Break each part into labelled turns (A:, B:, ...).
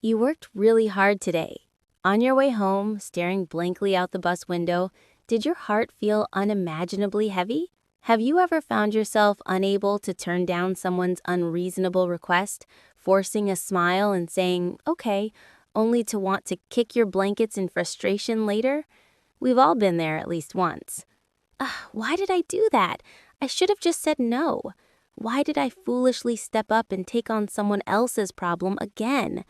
A: You worked really hard today. On your way home, staring blankly out the bus window, did your heart feel unimaginably heavy? Have you ever found yourself unable to turn down someone's unreasonable request, forcing a smile and saying, okay, only to want to kick your blankets in frustration later? We've all been there at least once. Why did I do that? I should have just said no. Why did I foolishly step up and take on someone else's problem again?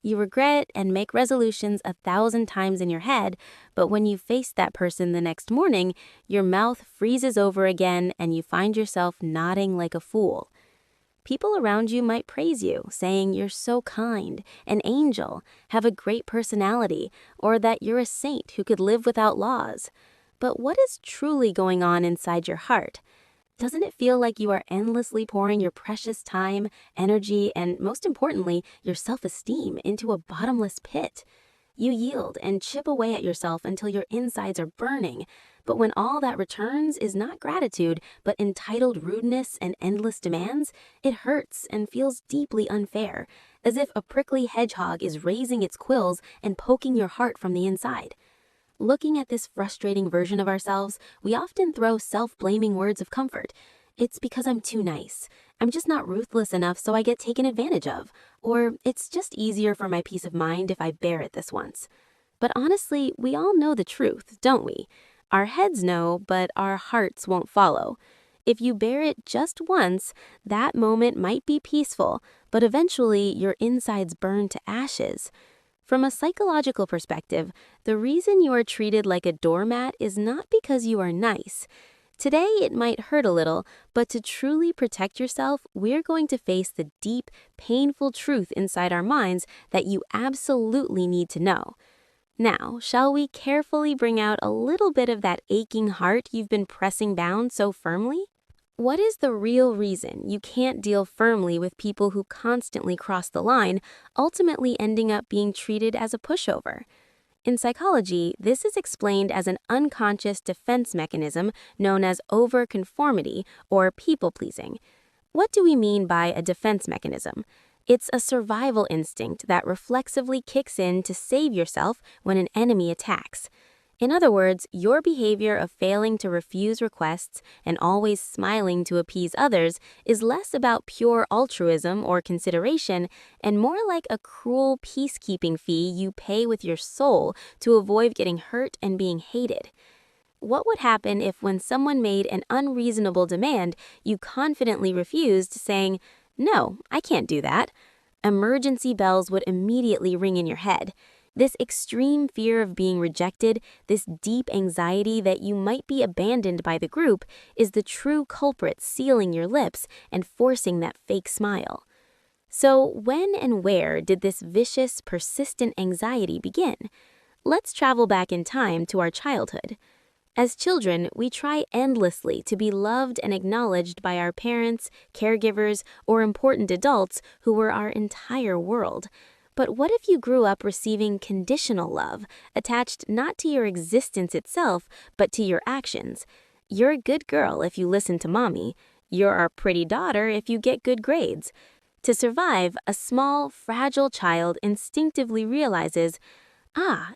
A: You regret and make resolutions 1,000 times in your head, but when you face that person the next morning, your mouth freezes over again and you find yourself nodding like a fool. People around you might praise you, saying you're so kind, an angel, have a great personality, or that you're a saint who could live without laws. But what is truly going on inside your heart? Doesn't it feel like you are endlessly pouring your precious time, energy, and most importantly, your self-esteem into a bottomless pit? You yield and chip away at yourself until your insides are burning. But when all that returns is not gratitude, but entitled rudeness and endless demands, it hurts and feels deeply unfair, as if a prickly hedgehog is raising its quills and poking your heart from the inside. Looking at this frustrating version of ourselves, we often throw self-blaming words of comfort. It's because I'm too nice. I'm just not ruthless enough, so I get taken advantage of. Or it's just easier for my peace of mind if I bear it this once. But honestly, we all know the truth, don't we? Our heads know, but our hearts won't follow. If you bear it just once, that moment might be peaceful, but eventually your insides burn to ashes. From a psychological perspective, the reason you are treated like a doormat is not because you are nice. Today, it might hurt a little, but to truly protect yourself, we're going to face the deep, painful truth inside our minds that you absolutely need to know. Now, shall we carefully bring out a little bit of that aching heart you've been pressing down so firmly? What is the real reason you can't deal firmly with people who constantly cross the line, ultimately ending up being treated as a pushover? In psychology, this is explained as an unconscious defense mechanism known as overconformity or people-pleasing. What do we mean by a defense mechanism? It's a survival instinct that reflexively kicks in to save yourself when an enemy attacks. In other words, your behavior of failing to refuse requests and always smiling to appease others is less about pure altruism or consideration and more like a cruel peacekeeping fee you pay with your soul to avoid getting hurt and being hated. What would happen if when someone made an unreasonable demand, you confidently refused, saying, "No, I can't do that"? Emergency bells would immediately ring in your head. This extreme fear of being rejected, this deep anxiety that you might be abandoned by the group, is the true culprit sealing your lips and forcing that fake smile. So when and where did this vicious, persistent anxiety begin? Let's travel back in time to our childhood. As children, we try endlessly to be loved and acknowledged by our parents, caregivers, or important adults who were our entire world. But what if you grew up receiving conditional love, attached not to your existence itself, but to your actions? You're a good girl if you listen to mommy. You're a pretty daughter if you get good grades. To survive, a small, fragile child instinctively realizes,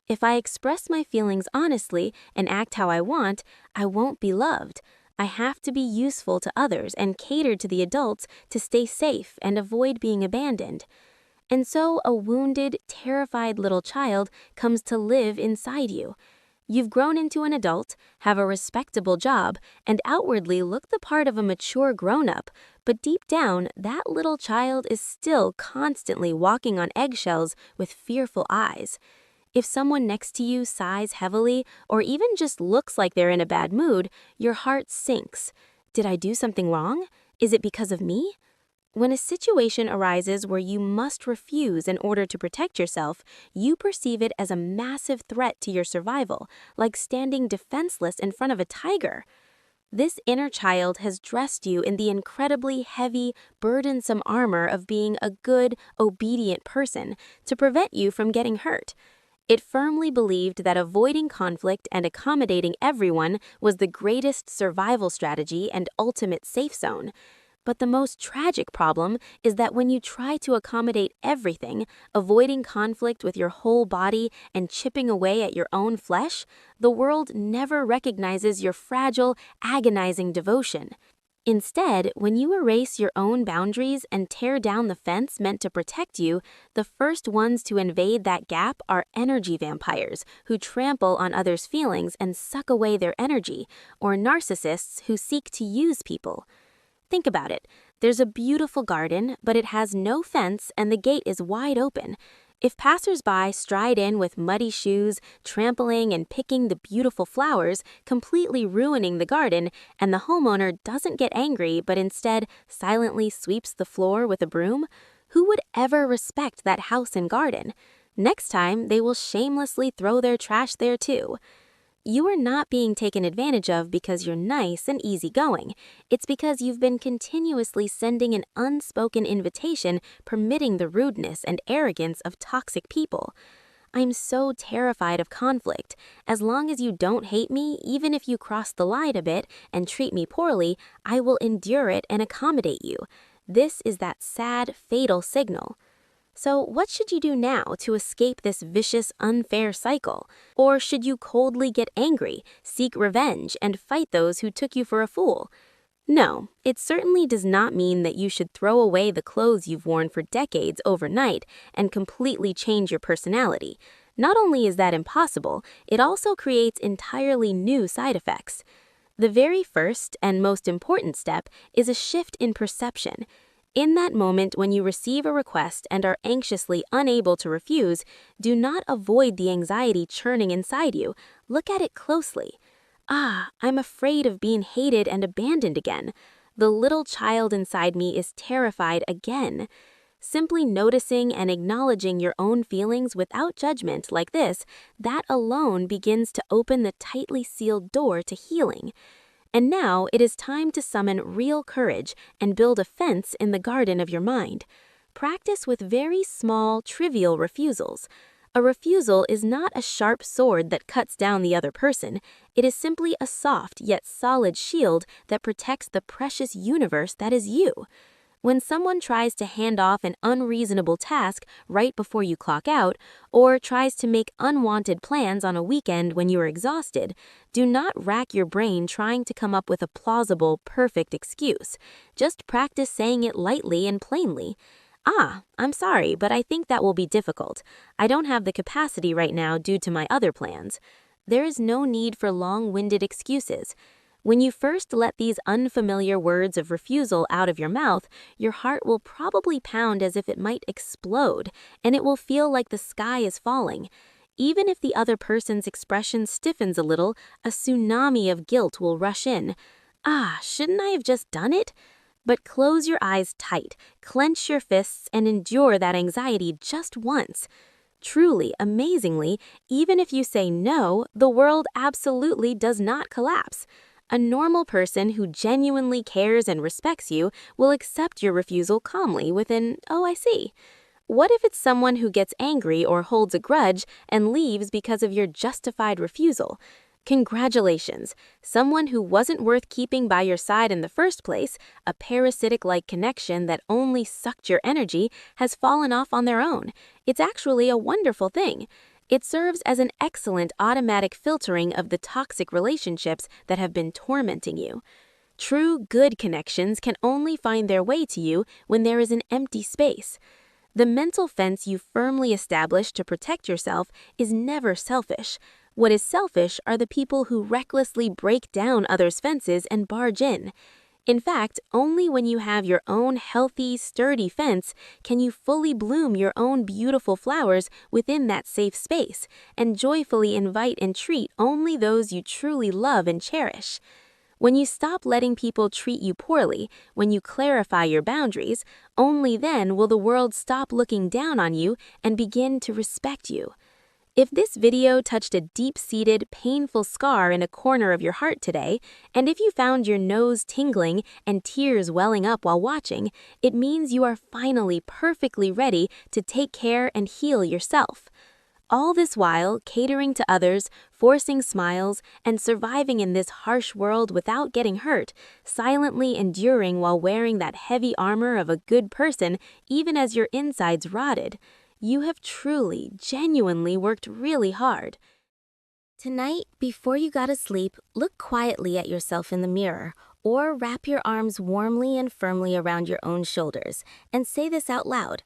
A: if I express my feelings honestly and act how I want, I won't be loved. I have to be useful to others and cater to the adults to stay safe and avoid being abandoned. And so a wounded, terrified little child comes to live inside you. You've grown into an adult, have a respectable job, and outwardly look the part of a mature grown-up, but deep down, that little child is still constantly walking on eggshells with fearful eyes. If someone next to you sighs heavily or even just looks like they're in a bad mood, your heart sinks. Did I do something wrong? Is it because of me? When a situation arises where you must refuse in order to protect yourself, you perceive it as a massive threat to your survival, like standing defenseless in front of a tiger. This inner child has dressed you in the incredibly heavy, burdensome armor of being a good, obedient person to prevent you from getting hurt. It firmly believed that avoiding conflict and accommodating everyone was the greatest survival strategy and ultimate safe zone. But the most tragic problem is that when you try to accommodate everything, avoiding conflict with your whole body and chipping away at your own flesh, the world never recognizes your fragile, agonizing devotion. Instead, when you erase your own boundaries and tear down the fence meant to protect you, the first ones to invade that gap are energy vampires who trample on others' feelings and suck away their energy, or narcissists who seek to use people. Think about it. There's a beautiful garden, but it has no fence and the gate is wide open. If passersby stride in with muddy shoes, trampling and picking the beautiful flowers, completely ruining the garden, and the homeowner doesn't get angry but instead silently sweeps the floor with a broom, who would ever respect that house and garden? Next time, they will shamelessly throw their trash there too. You are not being taken advantage of because you're nice and easygoing. It's because you've been continuously sending an unspoken invitation permitting the rudeness and arrogance of toxic people. I'm so terrified of conflict. As long as you don't hate me, even if you cross the line a bit and treat me poorly, I will endure it and accommodate you. This is that sad, fatal signal. So what should you do now to escape this vicious, unfair cycle? Or should you coldly get angry, seek revenge, and fight those who took you for a fool? No, it certainly does not mean that you should throw away the clothes you've worn for decades overnight and completely change your personality. Not only is that impossible, it also creates entirely new side effects. The very first and most important step is a shift in perception. In that moment when you receive a request and are anxiously unable to refuse, do not avoid the anxiety churning inside you. Look at it closely. I'm afraid of being hated and abandoned again. The little child inside me is terrified again. Simply noticing and acknowledging your own feelings without judgment like this, that alone begins to open the tightly sealed door to healing. And now it is time to summon real courage and build a fence in the garden of your mind. Practice with very small, trivial refusals. A refusal is not a sharp sword that cuts down the other person. It is simply a soft yet solid shield that protects the precious universe that is you. When someone tries to hand off an unreasonable task right before you clock out, or tries to make unwanted plans on a weekend when you are exhausted, do not rack your brain trying to come up with a plausible, perfect excuse. Just practice saying it lightly and plainly. I'm sorry, but I think that will be difficult. I don't have the capacity right now due to my other plans. There is no need for long-winded excuses. When you first let these unfamiliar words of refusal out of your mouth, your heart will probably pound as if it might explode, and it will feel like the sky is falling. Even if the other person's expression stiffens a little, a tsunami of guilt will rush in. Shouldn't I have just done it? But close your eyes tight, clench your fists, and endure that anxiety just once. Truly, amazingly, even if you say no, the world absolutely does not collapse. A normal person who genuinely cares and respects you will accept your refusal calmly with an, "Oh, I see." What if it's someone who gets angry or holds a grudge and leaves because of your justified refusal? Congratulations! Someone who wasn't worth keeping by your side in the first place, a parasitic-like connection that only sucked your energy, has fallen off on their own. It's actually a wonderful thing. It serves as an excellent automatic filtering of the toxic relationships that have been tormenting you. True good connections can only find their way to you when there is an empty space. The mental fence you firmly establish to protect yourself is never selfish. What is selfish are the people who recklessly break down others' fences and barge in. In fact, only when you have your own healthy, sturdy fence can you fully bloom your own beautiful flowers within that safe space and joyfully invite and treat only those you truly love and cherish. When you stop letting people treat you poorly, when you clarify your boundaries, only then will the world stop looking down on you and begin to respect you. If this video touched a deep-seated, painful scar in a corner of your heart today, and if you found your nose tingling and tears welling up while watching, it means you are finally perfectly ready to take care and heal yourself. All this while catering to others, forcing smiles, and surviving in this harsh world without getting hurt, silently enduring while wearing that heavy armor of a good person even as your insides rotted. You have truly, genuinely worked really hard. Tonight, before you go to sleep, look quietly at yourself in the mirror, or wrap your arms warmly and firmly around your own shoulders, and say this out loud.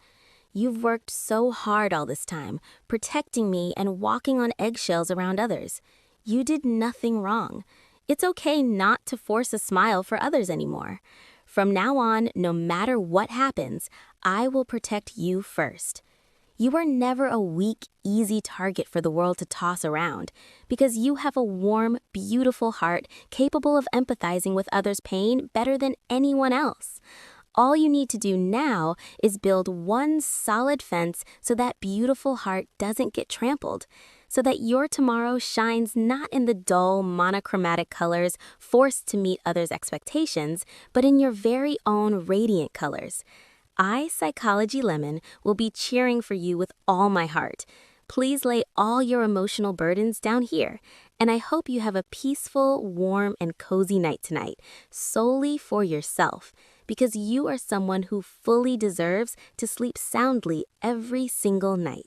A: You've worked so hard all this time, protecting me and walking on eggshells around others. You did nothing wrong. It's okay not to force a smile for others anymore. From now on, no matter what happens, I will protect you first. You are never a weak, easy target for the world to toss around, because you have a warm, beautiful heart capable of empathizing with others' pain better than anyone else. All you need to do now is build one solid fence so that beautiful heart doesn't get trampled, so that your tomorrow shines not in the dull, monochromatic colors forced to meet others' expectations, but in your very own radiant colors. I, Psychology Lemon, will be cheering for you with all my heart. Please lay all your emotional burdens down here, and I hope you have a peaceful, warm, and cozy night tonight, solely for yourself, because you are someone who fully deserves to sleep soundly every single night.